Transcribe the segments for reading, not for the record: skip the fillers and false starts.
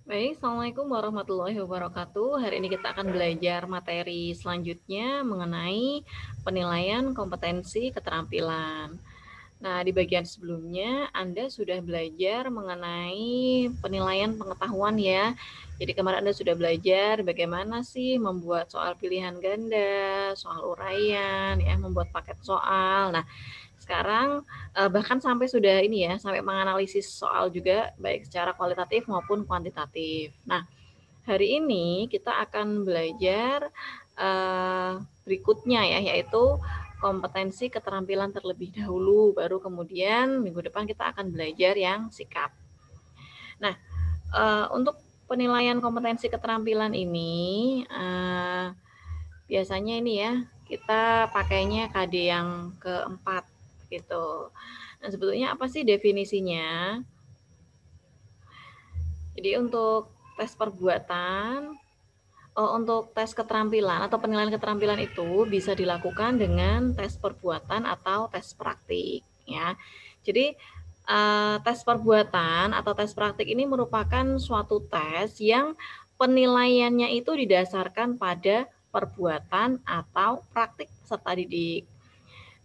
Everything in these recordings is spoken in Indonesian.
Baik, Assalamualaikum warahmatullahi wabarakatuh. Hari ini kita akan belajar materi selanjutnya mengenai penilaian kompetensi keterampilan. Nah, di bagian sebelumnya Anda sudah belajar mengenai penilaian pengetahuan ya. Jadi kemarin Anda sudah belajar bagaimana sih membuat soal pilihan ganda, soal uraian, ya, membuat paket soal. Nah, sekarang bahkan sampai sudah ini ya, sampai menganalisis soal juga baik secara kualitatif maupun kuantitatif. Nah, hari ini kita akan belajar berikutnya ya, yaitu kompetensi keterampilan terlebih dahulu, baru kemudian minggu depan kita akan belajar yang sikap. Nah, untuk penilaian kompetensi keterampilan ini biasanya ini ya, kita pakainya KD yang keempat gitu. Nah, sebetulnya apa sih definisinya? Jadi untuk tes perbuatan, untuk tes keterampilan atau penilaian keterampilan itu bisa dilakukan dengan tes perbuatan atau tes praktik ya. Jadi tes perbuatan atau tes praktik ini merupakan suatu tes yang penilaiannya itu didasarkan pada perbuatan atau praktik peserta didik.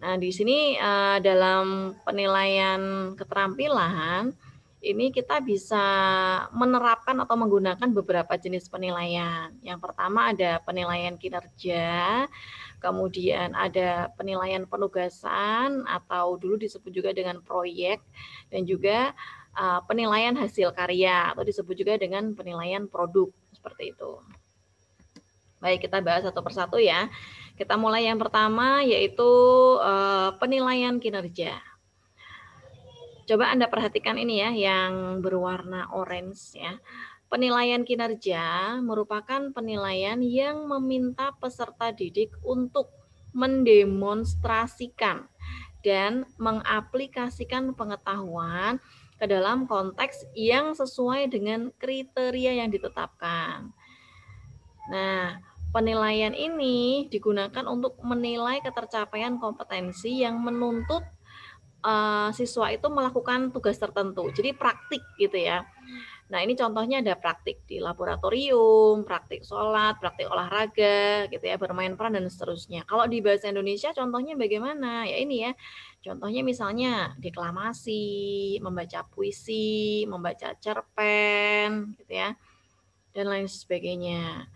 Nah, di sini dalam penilaian keterampilan ini kita bisa menerapkan atau menggunakan beberapa jenis penilaian. Yang pertama ada penilaian kinerja, kemudian ada penilaian penugasan atau dulu disebut juga dengan proyek, dan juga penilaian hasil karya atau disebut juga dengan penilaian produk, seperti itu. Baik, kita bahas satu persatu ya. Kita mulai yang pertama yaitu penilaian kinerja. Coba Anda perhatikan ini ya, yang berwarna orange ya. Penilaian kinerja merupakan penilaian yang meminta peserta didik untuk mendemonstrasikan dan mengaplikasikan pengetahuan ke dalam konteks yang sesuai dengan kriteria yang ditetapkan. Nah, penilaian ini digunakan untuk menilai ketercapaian kompetensi yang menuntut siswa itu melakukan tugas tertentu. Jadi praktik gitu ya. Nah, ini contohnya ada praktik di laboratorium, praktik sholat, praktik olahraga gitu ya, bermain peran dan seterusnya. Kalau di bahasa Indonesia contohnya bagaimana? Ya ini ya. Contohnya misalnya deklamasi, membaca puisi, membaca cerpen gitu ya, dan lain sebagainya.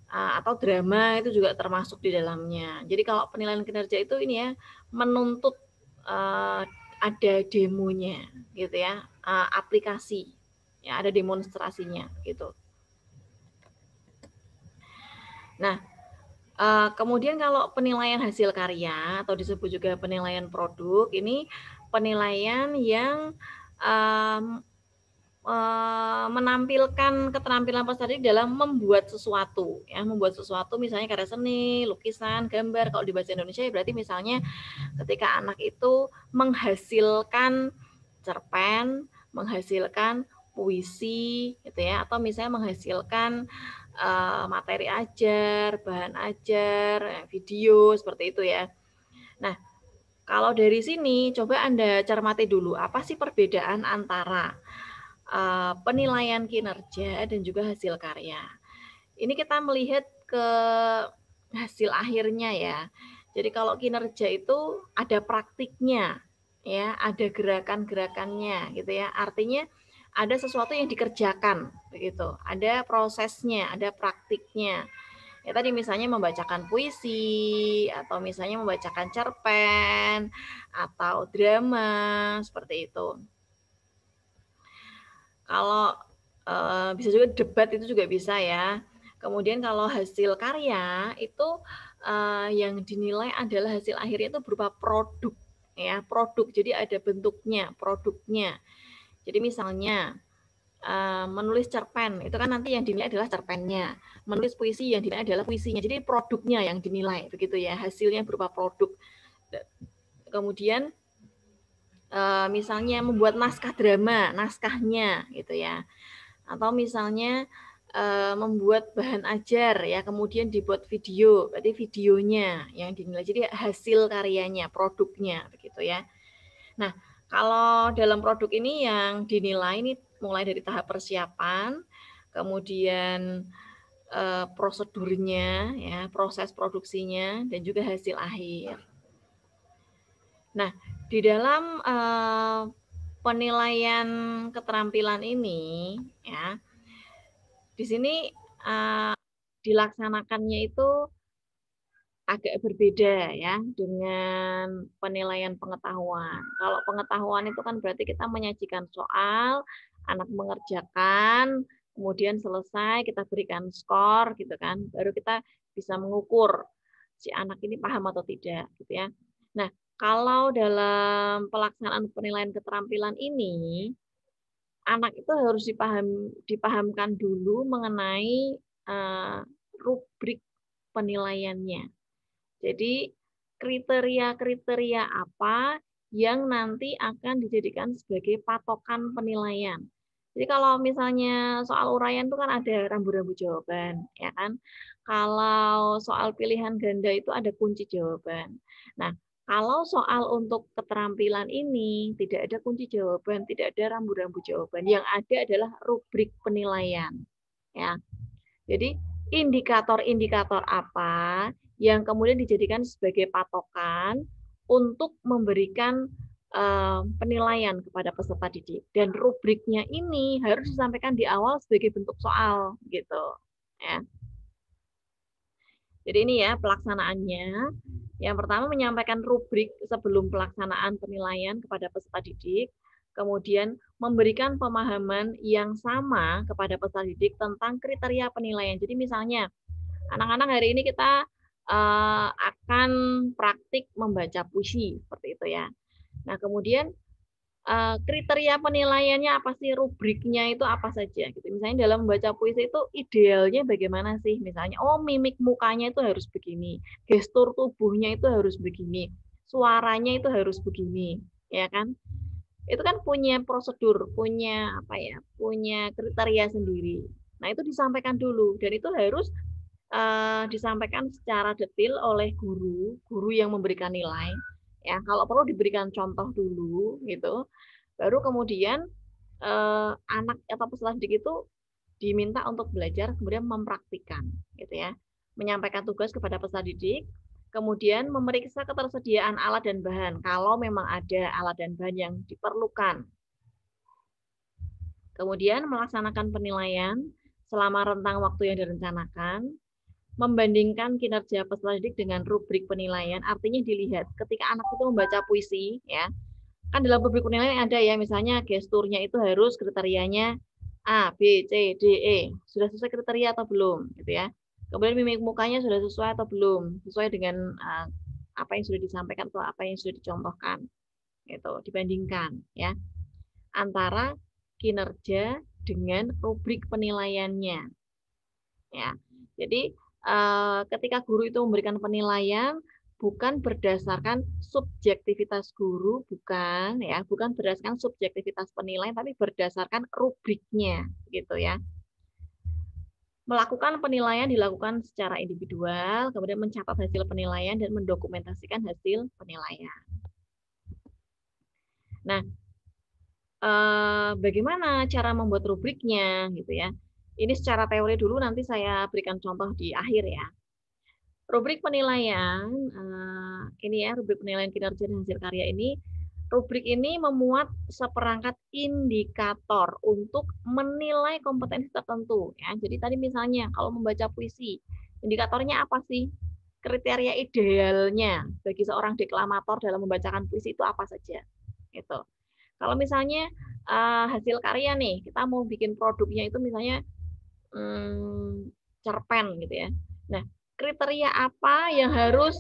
Atau drama itu juga termasuk di dalamnya. Jadi kalau penilaian kinerja itu ini ya, menuntut ada demonya gitu ya, aplikasi ya, ada demonstrasinya gitu. Nah, kemudian kalau penilaian hasil karya atau disebut juga penilaian produk, ini penilaian yang menampilkan keterampilan peserta didik dalam membuat sesuatu ya, membuat sesuatu misalnya karya seni, lukisan, gambar. Kalau di bahasa Indonesia ya berarti misalnya ketika anak itu menghasilkan cerpen, menghasilkan puisi gitu ya, atau misalnya menghasilkan materi ajar, bahan ajar, video seperti itu ya. Nah, kalau dari sini coba Anda cermati dulu apa sih perbedaan antara penilaian kinerja dan juga hasil karya. Ini kita melihat ke hasil akhirnya ya. Jadi kalau kinerja itu ada praktiknya, ya, ada gerakan-gerakannya gitu ya. Artinya ada sesuatu yang dikerjakan begitu. Ada prosesnya, ada praktiknya. Ya tadi misalnya membacakan puisi atau misalnya membacakan cerpen atau drama seperti itu. Kalau bisa juga debat itu juga bisa ya. Kemudian kalau hasil karya itu yang dinilai adalah hasil akhirnya itu berupa produk ya, produk. Jadi ada bentuknya, produknya. Jadi misalnya menulis cerpen itu kan nanti yang dinilai adalah cerpennya. Menulis puisi yang dinilai adalah puisinya. Jadi produknya yang dinilai begitu ya, hasilnya berupa produk. Kemudian misalnya membuat naskah drama, naskahnya gitu ya. Atau misalnya membuat bahan ajar ya, kemudian dibuat video, berarti videonya yang dinilai. Jadi hasil karyanya, produknya begitu ya. Nah, kalau dalam produk ini yang dinilai ini mulai dari tahap persiapan, kemudian prosedurnya, ya, proses produksinya, dan juga hasil akhir. Nah, di dalam penilaian keterampilan ini, ya, di sini dilaksanakannya itu agak berbeda ya dengan penilaian pengetahuan. Kalau pengetahuan itu kan berarti kita menyajikan soal, anak mengerjakan, kemudian selesai kita berikan skor gitu kan, baru kita bisa mengukur si anak ini paham atau tidak gitu ya. Nah, kalau dalam pelaksanaan penilaian keterampilan ini, anak itu harus dipahamkan dulu mengenai rubrik penilaiannya. Jadi kriteria-kriteria apa yang nanti akan dijadikan sebagai patokan penilaian. Jadi kalau misalnya soal uraian itu kan ada rambu-rambu jawaban, ya kan? Kalau soal pilihan ganda itu ada kunci jawaban. Nah, kalau soal untuk keterampilan ini tidak ada kunci jawaban, tidak ada rambu-rambu jawaban. Yang ada adalah rubrik penilaian, ya. Jadi indikator-indikator apa yang kemudian dijadikan sebagai patokan untuk memberikan penilaian kepada peserta didik, dan rubriknya ini harus disampaikan di awal sebagai bentuk soal gitu ya. Jadi ini ya pelaksanaannya. Yang pertama menyampaikan rubrik sebelum pelaksanaan penilaian kepada peserta didik, kemudian memberikan pemahaman yang sama kepada peserta didik tentang kriteria penilaian. Jadi misalnya anak-anak hari ini kita akan praktik membaca puisi seperti itu ya. Nah, kemudian kriteria penilaiannya apa sih, rubriknya itu apa saja gitu. Misalnya dalam membaca puisi itu idealnya bagaimana sih? Misalnya, oh mimik mukanya itu harus begini, gestur tubuhnya itu harus begini, suaranya itu harus begini, ya kan? Itu kan punya prosedur, punya apa ya, punya kriteria sendiri. Nah, itu disampaikan dulu dan itu harus disampaikan secara detail oleh guru yang memberikan nilai. Ya, kalau perlu diberikan contoh dulu gitu. Baru kemudian anak atau peserta didik itu diminta untuk belajar kemudian mempraktikkan gitu ya. Menyampaikan tugas kepada peserta didik, kemudian memeriksa ketersediaan alat dan bahan kalau memang ada alat dan bahan yang diperlukan. Kemudian melaksanakan penilaian selama rentang waktu yang direncanakan, membandingkan kinerja peserta didik dengan rubrik penilaian, artinya dilihat ketika anak itu membaca puisi, ya, kan dalam rubrik penilaian ada ya, misalnya gesturnya itu harus kriterianya A, B, C, D, E. Sudah sesuai kriteria atau belum, gitu ya. Kemudian mimik mukanya sudah sesuai atau belum, sesuai dengan apa yang sudah disampaikan atau apa yang sudah dicontohkan, gitu. Dibandingkan, ya, antara kinerja dengan rubrik penilaiannya, ya. Jadi ketika guru itu memberikan penilaian bukan berdasarkan subjektivitas guru, bukan ya, bukan berdasarkan subjektivitas penilaian, tapi berdasarkan rubriknya, gitu ya. Melakukan penilaian dilakukan secara individual, kemudian mencatat hasil penilaian dan mendokumentasikan hasil penilaian. Nah, bagaimana cara membuat rubriknya, gitu ya? Ini secara teori dulu, nanti saya berikan contoh di akhir ya. Rubrik penilaian, ini ya, rubrik penilaian kinerja dan hasil karya ini, rubrik ini memuat seperangkat indikator untuk menilai kompetensi tertentu. Ya. Jadi tadi misalnya kalau membaca puisi, indikatornya apa sih? Kriteria idealnya bagi seorang deklamator dalam membacakan puisi itu apa saja? Gitu. Kalau misalnya hasil karya nih, kita mau bikin produknya itu misalnya cerpen gitu ya. Nah, kriteria apa yang harus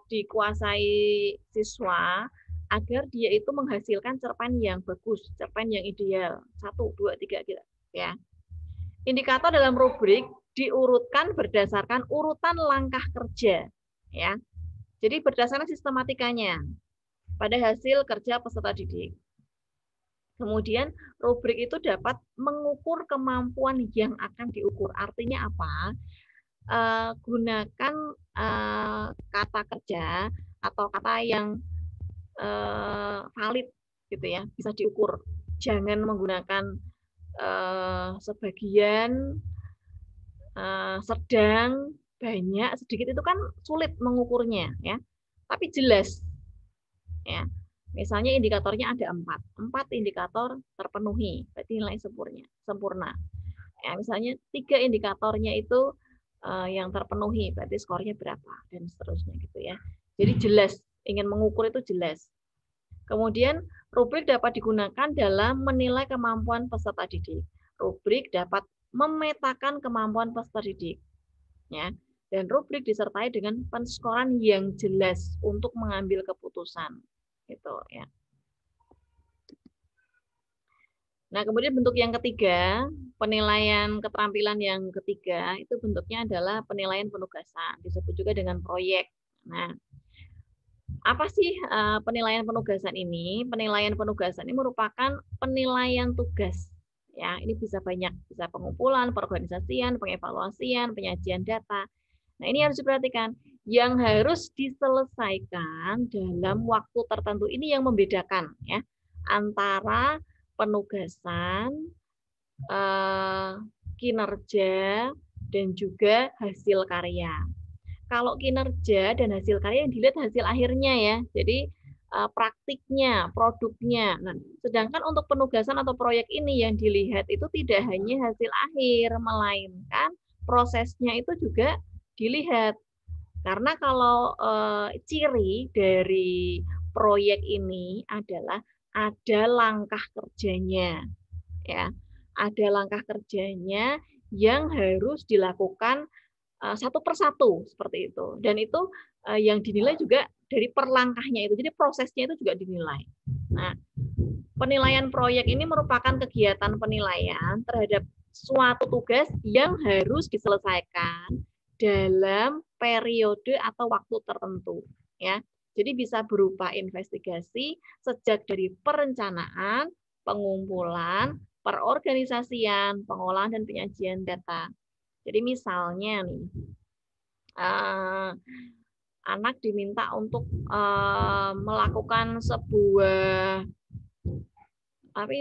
dikuasai siswa agar dia itu menghasilkan cerpen yang bagus, cerpen yang ideal. 1, 2, 3 gitu ya. Indikator dalam rubrik diurutkan berdasarkan urutan langkah kerja ya. Jadi berdasarkan sistematikanya pada hasil kerja peserta didik. Kemudian rubrik itu dapat mengukur kemampuan yang akan diukur. Artinya apa? Gunakan kata kerja atau kata yang valid gitu ya, bisa diukur. jangan menggunakan sebagian, sedang, banyak, sedikit itu kan sulit mengukurnya ya. Tapi jelas ya. Misalnya indikatornya ada 4 indikator terpenuhi, berarti nilai sempurna. Ya, misalnya 3 indikatornya itu yang terpenuhi, berarti skornya berapa dan seterusnya gitu ya. Jadi jelas, ingin mengukur itu jelas. Kemudian rubrik dapat digunakan dalam menilai kemampuan peserta didik. Rubrik dapat memetakan kemampuan peserta didik, ya. Dan rubrik disertai dengan penskoran yang jelas untuk mengambil keputusan, gitu ya. Nah, kemudian bentuk yang ketiga, penilaian keterampilan yang ketiga itu bentuknya adalah penilaian penugasan, disebut juga dengan proyek. Nah, apa sih penilaian penugasan ini? Penilaian penugasan ini merupakan penilaian tugas. Ya, ini bisa banyak, bisa pengumpulan, perorganisasian, pengevaluasian, penyajian data. Nah, ini harus diperhatikan. Yang harus diselesaikan dalam waktu tertentu ini yang membedakan ya antara penugasan, kinerja, dan juga hasil karya. Kalau kinerja dan hasil karya yang dilihat hasil akhirnya ya. Jadi praktiknya, produknya. Nah, sedangkan untuk penugasan atau proyek ini yang dilihat itu tidak hanya hasil akhir, melainkan prosesnya itu juga dilihat. Karena kalau ciri dari proyek ini adalah ada langkah kerjanya, ya, ada langkah kerjanya yang harus dilakukan satu persatu seperti itu. Dan itu yang dinilai juga dari per langkahnya itu. Jadi prosesnya itu juga dinilai. Nah, penilaian proyek ini merupakan kegiatan penilaian terhadap suatu tugas yang harus diselesaikan dalam periode atau waktu tertentu, ya. Jadi bisa berupa investigasi sejak dari perencanaan, pengumpulan, perorganisasian, pengolahan dan penyajian data. Jadi misalnya nih, anak diminta untuk melakukan sebuah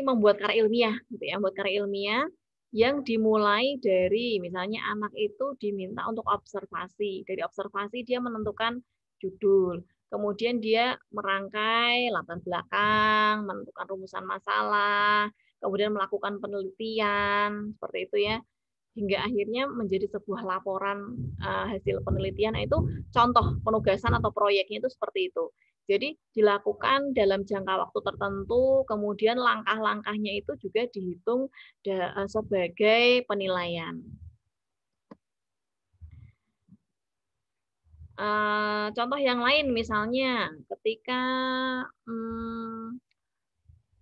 membuat karya ilmiah, gitu ya, membuat karya ilmiah yang dimulai dari misalnya anak itu diminta untuk observasi. Dari observasi dia menentukan judul. Kemudian dia merangkai latar belakang, menentukan rumusan masalah, kemudian melakukan penelitian, seperti itu ya. Hingga akhirnya menjadi sebuah laporan hasil penelitian. Nah, itu contoh penugasan atau proyeknya itu seperti itu. Jadi dilakukan dalam jangka waktu tertentu, kemudian langkah-langkahnya itu juga dihitung sebagai penilaian. Contoh yang lain misalnya ketika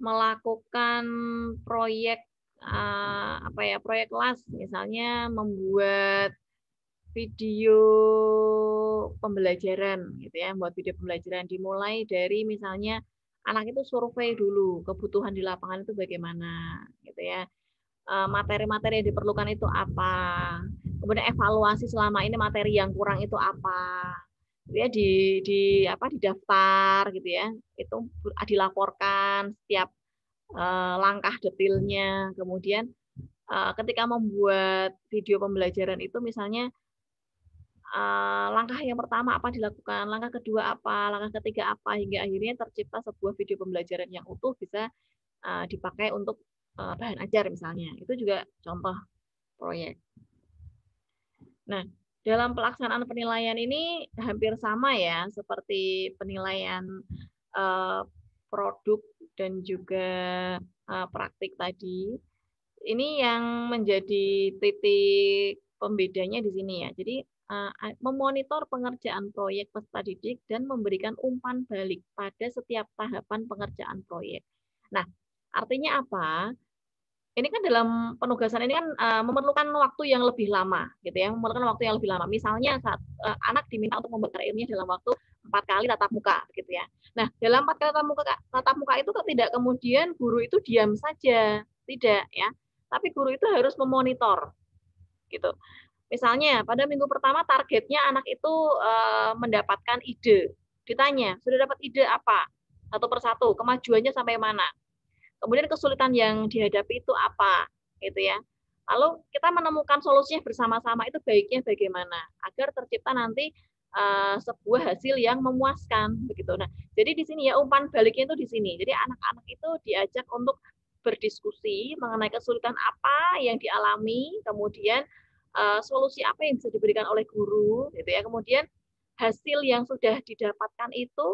melakukan proyek proyek las, misalnya membuat video pembelajaran gitu ya, buat video pembelajaran dimulai dari misalnya anak itu survei dulu kebutuhan di lapangan itu bagaimana gitu ya, materi-materi yang diperlukan itu apa, kemudian evaluasi selama ini materi yang kurang itu apa, gitu ya, didaftar gitu ya, itu dilaporkan setiap langkah detailnya. Kemudian ketika membuat video pembelajaran itu misalnya langkah yang pertama apa dilakukan, langkah kedua apa, langkah ketiga apa, hingga akhirnya tercipta sebuah video pembelajaran yang utuh bisa dipakai untuk bahan ajar misalnya. Itu juga contoh proyek. Nah, dalam pelaksanaan penilaian ini hampir sama ya seperti penilaian produk dan juga praktik tadi. Ini yang menjadi titik pembedanya di sini ya. Jadi memonitor pengerjaan proyek peserta didik dan memberikan umpan balik pada setiap tahapan pengerjaan proyek. Nah, artinya apa? Ini kan dalam penugasan ini kan memerlukan waktu yang lebih lama, gitu ya, memerlukan waktu yang lebih lama. Misalnya saat anak diminta untuk membuat karya ilmiah dalam waktu 4 kali tatap muka, gitu ya. Nah, dalam 4 kali tatap muka itu tidak kemudian guru itu diam saja, tidak ya. Tapi guru itu harus memonitor, gitu. Misalnya pada minggu pertama targetnya anak itu mendapatkan ide. Ditanya, sudah dapat ide apa? Satu persatu, kemajuannya sampai mana? Kemudian kesulitan yang dihadapi itu apa, gitu ya. Lalu kita menemukan solusinya bersama-sama itu baiknya bagaimana agar tercipta nanti sebuah hasil yang memuaskan begitu. Nah, jadi di sini ya umpan baliknya itu di sini. Jadi anak-anak itu diajak untuk berdiskusi mengenai kesulitan apa yang dialami, kemudian solusi apa yang bisa diberikan oleh guru, gitu ya. Kemudian hasil yang sudah didapatkan itu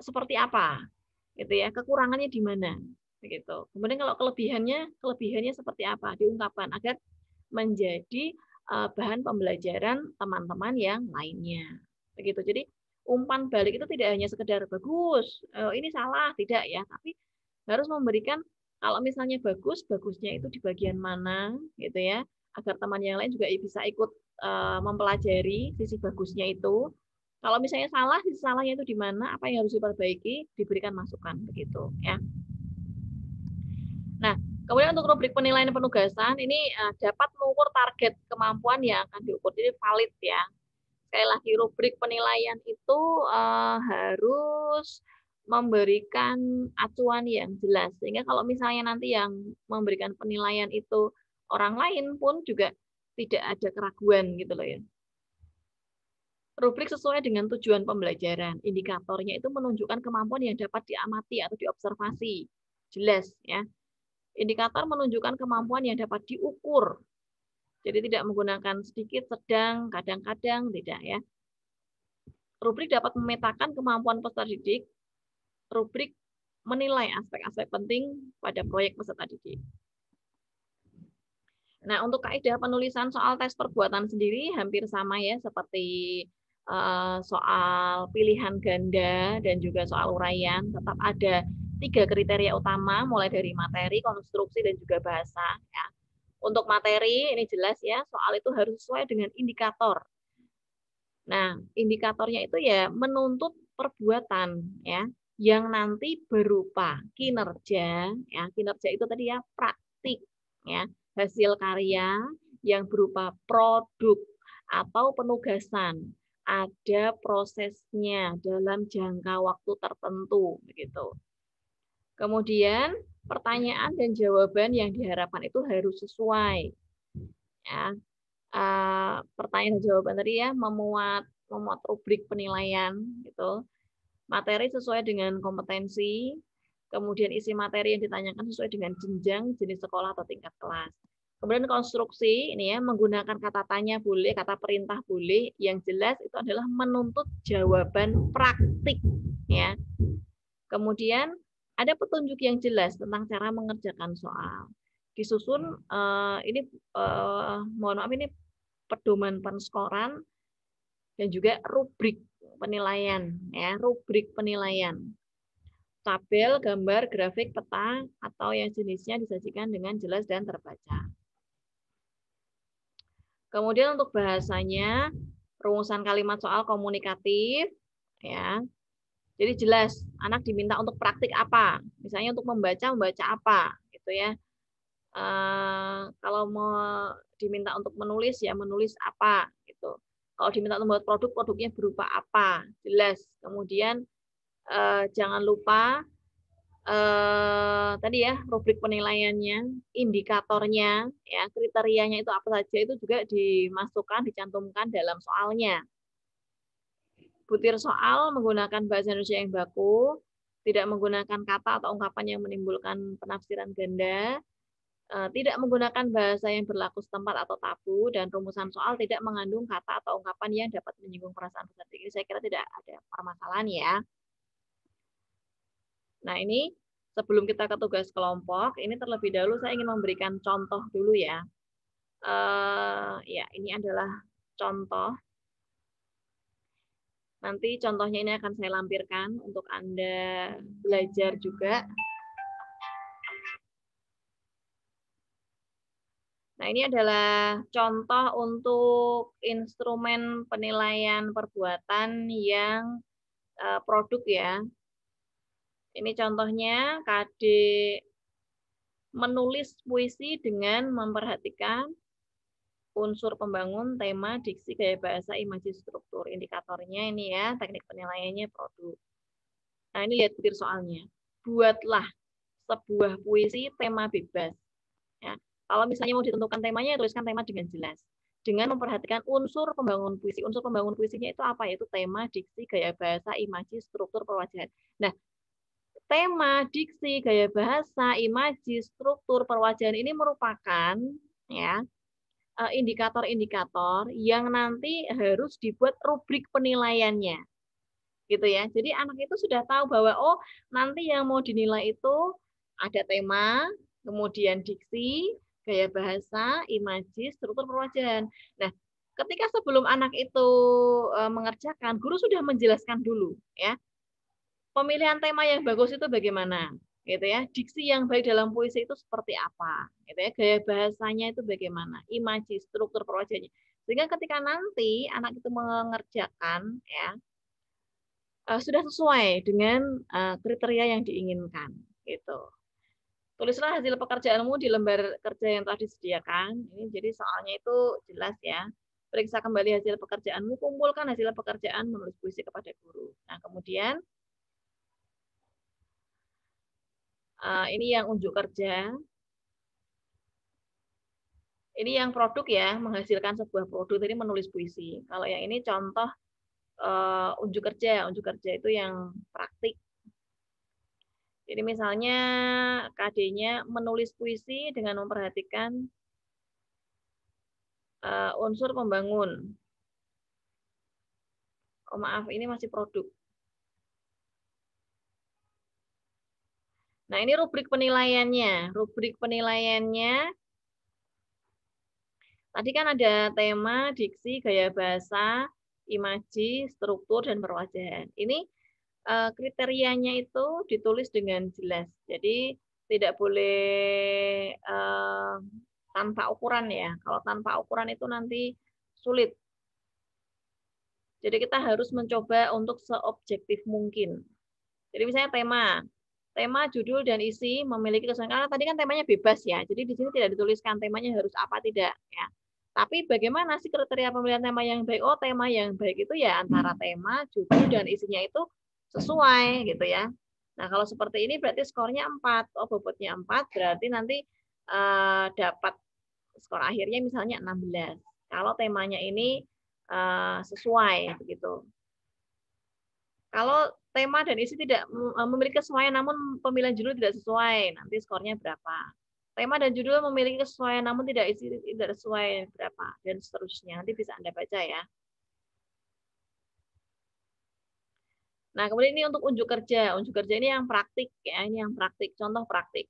seperti apa, gitu ya, kekurangannya di mana, begitu. Kemudian kalau kelebihannya seperti apa, diungkapkan agar menjadi bahan pembelajaran teman-teman yang lainnya, begitu. Jadi umpan balik itu tidak hanya sekedar bagus, ini salah, tidak ya, tapi harus memberikan kalau misalnya bagus, bagusnya itu di bagian mana, gitu ya, agar teman yang lain juga bisa ikut mempelajari sisi bagusnya itu. Kalau misalnya salah, sisi salahnya itu di mana, apa yang harus diperbaiki, diberikan masukan begitu ya. Nah, kemudian untuk rubrik penilaian penugasan ini dapat mengukur target kemampuan yang akan diukur. Jadi valid ya. Sekali lagi rubrik penilaian itu harus memberikan acuan yang jelas. Sehingga kalau misalnya nanti yang memberikan penilaian itu orang lain pun juga tidak ada keraguan gitu loh ya. Rubrik sesuai dengan tujuan pembelajaran. Indikatornya itu menunjukkan kemampuan yang dapat diamati atau diobservasi. Jelas ya. Indikator menunjukkan kemampuan yang dapat diukur. Jadi tidak menggunakan sedikit, sedang, kadang-kadang, tidak ya. Rubrik dapat memetakan kemampuan peserta didik. Rubrik menilai aspek-aspek penting pada proyek peserta didik. Nah, untuk kaidah penulisan soal tes perbuatan sendiri hampir sama ya, seperti soal pilihan ganda dan juga soal uraian. Tetap ada 3 kriteria utama, mulai dari materi, konstruksi, dan juga bahasa. Ya. Untuk materi, ini jelas ya, soal itu harus sesuai dengan indikator. Nah, indikatornya itu ya menuntut perbuatan ya, yang nanti berupa kinerja, ya kinerja itu tadi ya praktik, ya hasil karya yang berupa produk atau penugasan, ada prosesnya dalam jangka waktu tertentu, begitu. Kemudian pertanyaan dan jawaban yang diharapkan itu harus sesuai, ya. Pertanyaan dan jawaban tadi ya memuat rubrik penilaian gitu. Materi sesuai dengan kompetensi, kemudian isi materi yang ditanyakan sesuai dengan jenjang, jenis sekolah atau tingkat kelas. Kemudian konstruksi ini ya menggunakan kata tanya boleh, kata perintah boleh, yang jelas itu adalah menuntut jawaban praktik ya. Kemudian ada petunjuk yang jelas tentang cara mengerjakan soal. Disusun ini mohon maaf ini pedoman penskoran dan juga rubrik penilaian ya, rubrik penilaian. Tabel, gambar, grafik, peta atau yang jenisnya disajikan dengan jelas dan terbaca. Kemudian untuk bahasanya, rumusan kalimat soal komunikatif ya. Jadi jelas anak diminta untuk praktik apa, misalnya untuk membaca apa gitu ya. Kalau mau diminta untuk menulis ya menulis apa gitu. Kalau diminta membuat produk, produknya berupa apa, jelas. Kemudian jangan lupa tadi ya rubrik penilaiannya, indikatornya, ya kriterianya itu apa saja itu juga dimasukkan, dicantumkan dalam soalnya. Butir soal menggunakan bahasa Indonesia yang baku, tidak menggunakan kata atau ungkapan yang menimbulkan penafsiran ganda, tidak menggunakan bahasa yang berlaku setempat atau tabu, dan rumusan soal tidak mengandung kata atau ungkapan yang dapat menyinggung perasaan peserta. Ini saya kira tidak ada permasalahan ya. Nah ini sebelum kita ke tugas kelompok, ini terlebih dahulu saya ingin memberikan contoh dulu ya. Ya ini adalah contoh. Nanti contohnya ini akan saya lampirkan untuk Anda belajar juga. Nah, ini adalah contoh untuk instrumen penilaian perbuatan yang produk ya. Ini contohnya KD menulis puisi dengan memperhatikan unsur pembangun, tema, diksi, gaya bahasa, imaji, struktur. Indikatornya ini ya, teknik penilaiannya produk. Nah, ini lihat butir soalnya. buatlah sebuah puisi tema bebas. Ya. Kalau misalnya mau ditentukan temanya, tuliskan tema dengan jelas. Dengan memperhatikan unsur pembangun puisi. Unsur pembangun puisinya itu apa? Yaitu tema, diksi, gaya bahasa, imaji, struktur, perwajahan. Nah, tema, diksi, gaya bahasa, imaji, struktur, perwajahan ini merupakan ya indikator-indikator yang nanti harus dibuat rubrik penilaiannya. Gitu ya. Jadi anak itu sudah tahu bahwa oh, nanti yang mau dinilai itu ada tema, kemudian diksi, gaya bahasa, imaji, struktur perwajahan. Nah, ketika sebelum anak itu mengerjakan, guru sudah menjelaskan dulu ya. Pemilihan tema yang bagus itu bagaimana? Gitu ya. Diksi yang baik dalam puisi itu seperti apa? Gitu ya. Gaya bahasanya itu bagaimana? Imaji, struktur perwajahannya. Sehingga ketika nanti anak itu mengerjakan ya, sudah sesuai dengan kriteria yang diinginkan gitu. Tulislah hasil pekerjaanmu di lembar kerja yang telah disediakan. Ini jadi soalnya itu jelas ya. Periksa kembali hasil pekerjaanmu, kumpulkan hasil pekerjaan menulis puisi kepada guru. Nah, kemudian ini yang unjuk kerja. Ini yang produk ya, menghasilkan sebuah produk tadi menulis puisi. Kalau yang ini contoh unjuk kerja. Unjuk kerja itu yang praktik. Jadi misalnya KD-nya menulis puisi dengan memperhatikan unsur pembangun. Oh maaf, ini masih produk. Nah ini rubrik penilaiannya. Rubrik penilaiannya, tadi kan ada tema, diksi, gaya bahasa, imaji, struktur, dan perwajahan. Ini kriterianya itu ditulis dengan jelas. Jadi tidak boleh tanpa ukuran ya. Kalau tanpa ukuran itu nanti sulit. Jadi kita harus mencoba untuk seobjektif mungkin. Jadi misalnya tema, judul dan isi memiliki kesesuaian. Karena tadi kan temanya bebas ya. Jadi di sini tidak dituliskan temanya harus apa tidak ya. Tapi bagaimana sih kriteria pemilihan tema yang baik? Oh, tema yang baik itu ya antara tema, judul dan isinya itu sesuai gitu ya. Nah, kalau seperti ini berarti skornya 4. Oh, bobotnya 4 berarti nanti dapat skor akhirnya misalnya 16. Kalau temanya ini sesuai begitu. Kalau tema dan isi tidak memiliki kesesuaian namun pemilihan judul tidak sesuai, nanti skornya berapa? Tema dan judul memiliki kesesuaian namun tidak isi tidak sesuai berapa dan seterusnya. Nanti bisa Anda baca ya. Nah, kemudian ini untuk unjuk kerja. Unjuk kerja ini yang praktik ya, ini yang praktik, contoh praktik.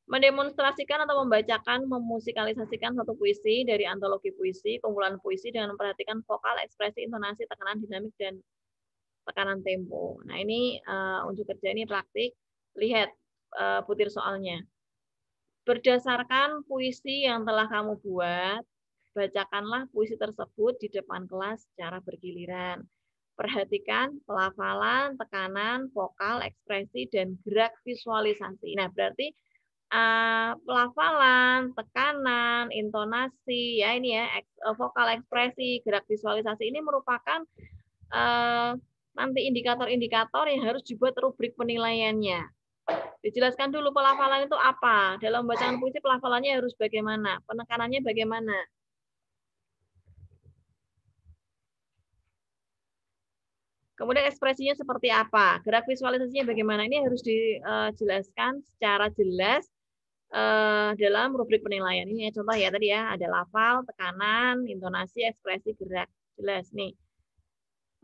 Mendemonstrasikan atau membacakan, memusikalisasikan satu puisi dari antologi puisi, kumpulan puisi dengan memperhatikan vokal, ekspresi, intonasi, tekanan, dinamik, dan tekanan tempo. Nah, ini unjuk kerja ini praktik. Lihat butir soalnya. Berdasarkan puisi yang telah kamu buat, bacakanlah puisi tersebut di depan kelas secara bergiliran. Perhatikan pelafalan, tekanan, vokal, ekspresi, dan gerak visualisasi. Nah, berarti pelafalan, tekanan, intonasi, ya ini ya, vokal, ekspresi, gerak visualisasi ini merupakan nanti indikator-indikator yang harus dibuat rubrik penilaiannya. Dijelaskan dulu pelafalan itu apa. Dalam bacaan puisi pelafalannya harus bagaimana, penekanannya bagaimana. Kemudian ekspresinya seperti apa, gerak visualisasinya bagaimana. Ini harus dijelaskan secara jelas dalam rubrik penilaian. Ini contoh ya tadi ya, ada lafal, tekanan, intonasi, ekspresi, gerak. Jelas nih.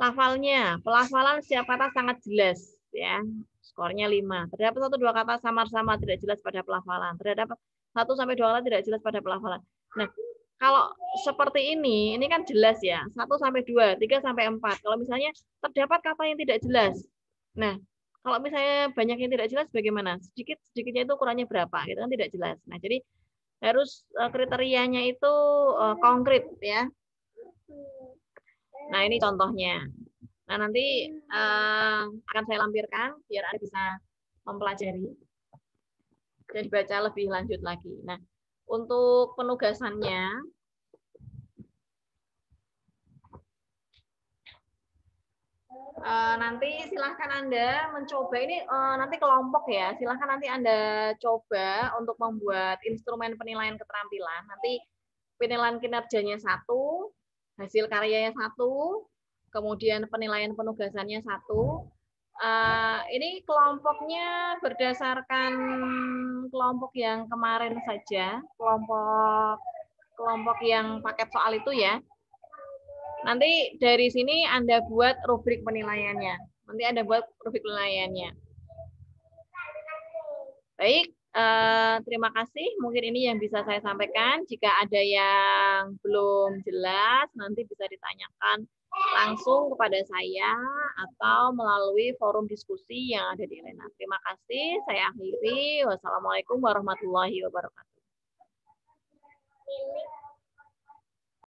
Lafalnya, pelafalan setiap kata sangat jelas ya. Skornya 5. Terdapat 1-2 kata samar-samar tidak jelas pada pelafalan. Terdapat 1-2 kata tidak jelas pada pelafalan. Nah, kalau seperti ini kan jelas ya. 1-2, 3-4. Kalau misalnya terdapat kata yang tidak jelas. Nah, kalau misalnya banyak yang tidak jelas bagaimana? Sedikitnya itu ukurannya berapa? Itu kan tidak jelas. Nah, jadi harus kriterianya itu konkret ya. Nah, ini contohnya. Nah, nanti akan saya lampirkan biar Anda bisa mempelajari dan dibaca lebih lanjut lagi. Nah, untuk penugasannya, Nanti silahkan Anda mencoba ini nanti kelompok ya. Silahkan nanti Anda coba untuk membuat instrumen penilaian keterampilan. Nanti penilaian kinerjanya 1, hasil karyanya 1, kemudian penilaian penugasannya 1. Ini kelompoknya berdasarkan kelompok yang kemarin saja, kelompok yang paket soal itu ya. Nanti dari sini Anda buat rubrik penilaiannya. Nanti Anda buat rubrik penilaiannya. Baik, terima kasih. Mungkin ini yang bisa saya sampaikan. Jika ada yang belum jelas, nanti bisa ditanyakan langsung kepada saya atau melalui forum diskusi yang ada di Elena. Terima kasih. Saya akhiri. Wassalamualaikum warahmatullahi wabarakatuh.